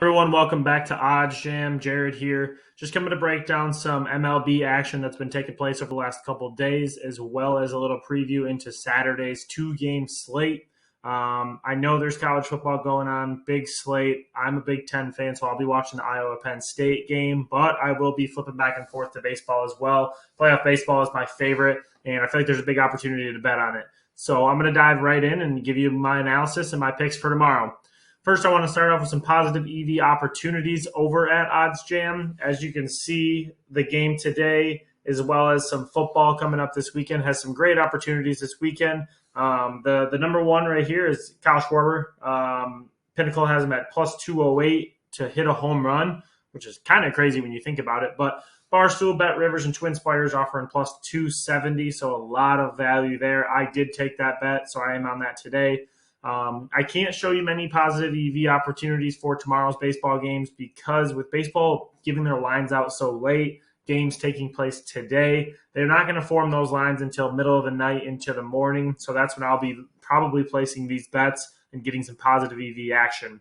Everyone, welcome back to OddsJam. Jared here. Just coming to break down some MLB action that's been taking place over the last couple of days, as well as a little preview into Saturday's two-game slate. I know there's college football going on, big slate. I'm a Big Ten fan, so I'll be watching the Iowa-Penn State game, but I will be flipping back and forth to baseball as well. Playoff baseball is my favorite, and I feel like there's a big opportunity to bet on it. So I'm going to dive right in and give you my analysis and my picks for tomorrow. First, I want to start off with some positive EV opportunities over at OddsJam. As you can see, the game today, as well as some football coming up this weekend, has some great opportunities this weekend. The number one right here is Kyle Schwarber. Pinnacle has him at plus 208 to hit a home run, which is kind of crazy when you think about it. But Barstool, Bet Rivers, and Twin Spires offering plus 270, so a lot of value there. I did take that bet, so I am on that today. I can't show you many positive EV opportunities for tomorrow's baseball games because with baseball giving their lines out so late, games taking place today, they're not going to form those lines until middle of the night into the morning. So that's when I'll be probably placing these bets and getting some positive EV action.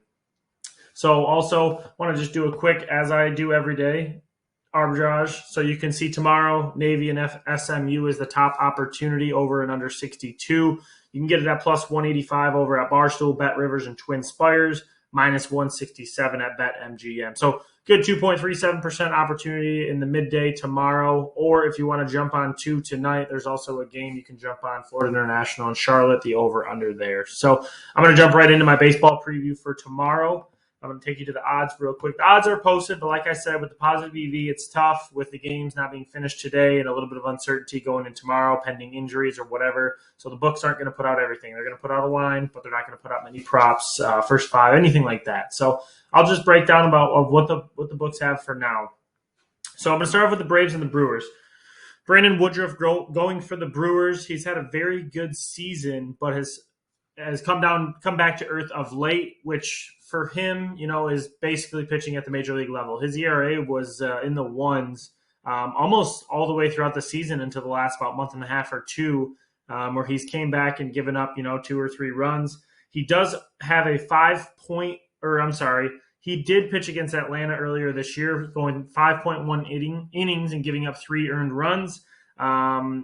So also want to just do a quick, as I do every day, arbitrage. So you can see tomorrow, Navy and SMU is the top opportunity over and under 62. You can get it at plus 185 over at Barstool, Bet Rivers, and Twin Spires, minus 167 at BetMGM. So good 2.37% opportunity in the midday tomorrow. Or if you want to jump on two tonight, there's also a game you can jump on, Florida International and Charlotte, the over-under there. So I'm going to jump right into my baseball preview for tomorrow. I'm going to take you to the odds real quick. The odds are posted, but like I said, with the positive EV, it's tough with the games not being finished today and a little bit of uncertainty going in tomorrow, pending injuries or whatever. So the books aren't going to put out everything. They're going to put out a line, but they're not going to put out many props, first five, anything like that. So I'll just break down about what the books have for now. So I'm going to start off with the Braves and the Brewers. Brandon Woodruff going for the Brewers. He's had a very good season, but has come back to earth of late, which for him, is basically pitching at the major league level. His ERA was in the ones almost all the way throughout the season until the last about month and a half or two, where he's came back and given up, 2 or 3 runs. He does have a he did pitch against Atlanta earlier this year, going 5.1 innings and giving up 3 earned runs.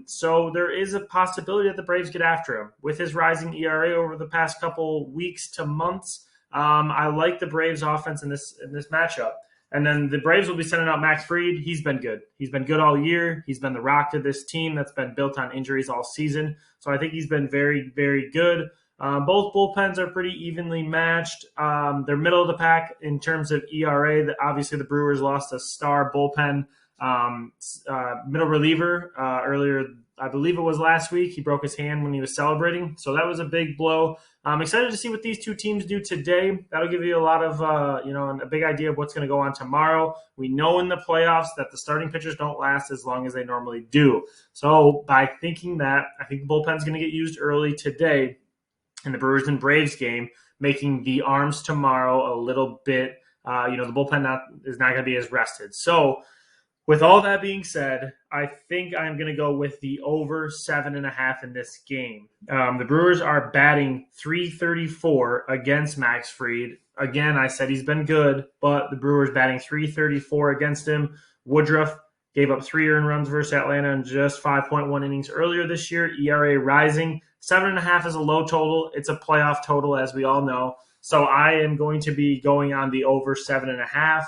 So there is a possibility that the Braves get after him. With his rising ERA over the past couple weeks to months, I like the Braves offense in this matchup. And then the Braves will be sending out Max Fried. He's been good. He's been good all year. He's been the rock to this team that's been built on injuries all season. So I think he's been very, very good. Both bullpens are pretty evenly matched. They're middle of the pack in terms of ERA. Obviously, the Brewers lost a star bullpen middle reliever earlier. I believe it was last week. He broke his hand when he was celebrating. So that was a big blow. I'm excited to see what these two teams do today. That'll give you a lot of, a big idea of what's going to go on tomorrow. We know in the playoffs that the starting pitchers don't last as long as they normally do. So by thinking that, I think the bullpen's going to get used early today in the Brewers and Braves game, making the arms tomorrow a little bit, the bullpen is not going to be as rested. So with all that being said, I think I'm going to go with the over 7.5 in this game. The Brewers are batting .334 against Max Fried. Again, I said he's been good, but the Brewers batting .334 against him. Woodruff gave up 3 earned runs versus Atlanta in just 5.1 innings earlier this year. ERA rising. 7.5 is a low total. It's a playoff total, as we all know. So I am going to be going on the over 7.5.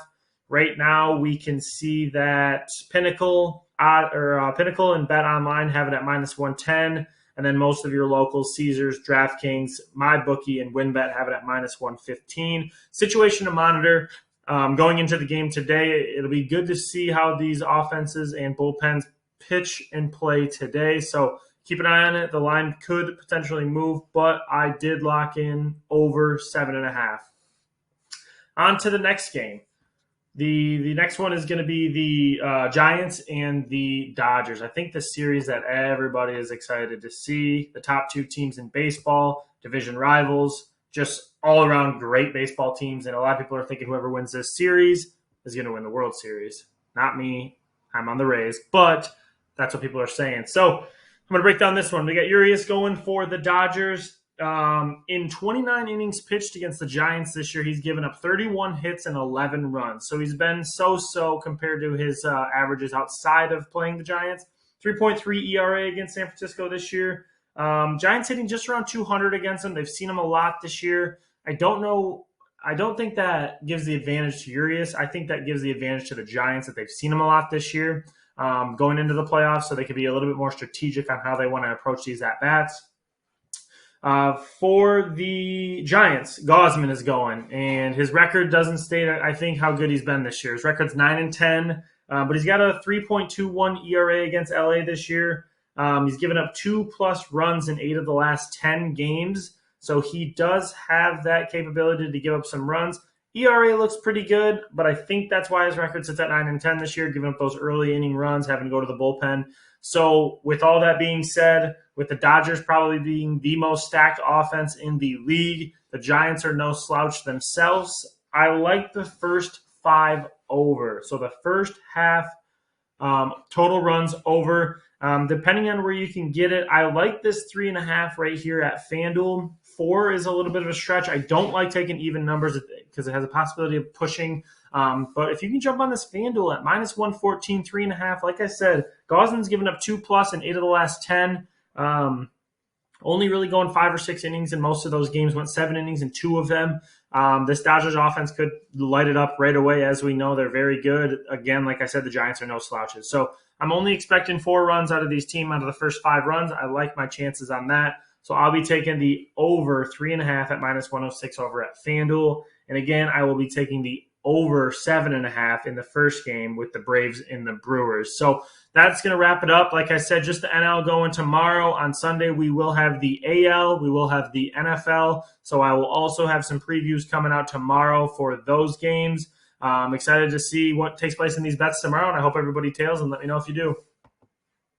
Right now, we can see that Pinnacle and Bet Online have it at minus 110, and then most of your local Caesars, DraftKings, MyBookie, and WynnBET have it at minus 115. Situation to monitor going into the game today. It'll be good to see how these offenses and bullpens pitch and play today. So keep an eye on it. The line could potentially move, but I did lock in over 7.5. On to the next game. The next one is going to be the Giants and the Dodgers. I think the series that everybody is excited to see. The top 2 teams in baseball, division rivals, just all around great baseball teams. And a lot of people are thinking whoever wins this series is going to win the World Series. Not me. I'm on the Rays, but that's what people are saying. So I'm going to break down this one. We got Urias going for the Dodgers. In 29 innings pitched against the Giants this year, he's given up 31 hits and 11 runs. So he's been so-so compared to his averages outside of playing the Giants. 3.3 ERA against San Francisco this year. Giants hitting just around 200 against them. They've seen him a lot this year. I don't think that gives the advantage to Urias. I think that gives the advantage to the Giants that they've seen him a lot this year going into the playoffs, so they could be a little bit more strategic on how they want to approach these at-bats. For the Giants, Gausman is going, and his record doesn't state, I think, how good he's been this year. His record's 9-10, but he's got a 3.21 ERA against LA this year. He's given up 2+ runs in 8 of the last 10 games. So he does have that capability to give up some runs. ERA looks pretty good, but I think that's why his record sits at 9-10 this year, giving up those early inning runs, having to go to the bullpen. So with all that being said, with the Dodgers probably being the most stacked offense in the league, the Giants are no slouch themselves. I like the first 5 over. So the first half total runs over. Depending on where you can get it, I like this 3.5 right here at FanDuel. 4 is a little bit of a stretch. I don't like taking even numbers because it has a possibility of pushing. But if you can jump on this FanDuel at -114, 3.5, like I said, Gausman's given up 2+ in 8 of the last 10. Only really going 5 or 6 innings in most of those games. Went 7 innings in 2 of them. This Dodgers offense could light it up right away. As we know, they're very good. Again, like I said, the Giants are no slouches. So I'm only expecting 4 runs out of these teams out of the first 5 runs. I like my chances on that. So I'll be taking the over 3.5 at -106 over at FanDuel. And again, I will be taking the over 7.5 in the first game with the Braves and the Brewers. So that's going to wrap it up. Like I said, just the NL going tomorrow. On Sunday, we will have the AL. We will have the NFL. So I will also have some previews coming out tomorrow for those games. I'm excited to see what takes place in these bets tomorrow, and I hope everybody tails, and let me know if you do.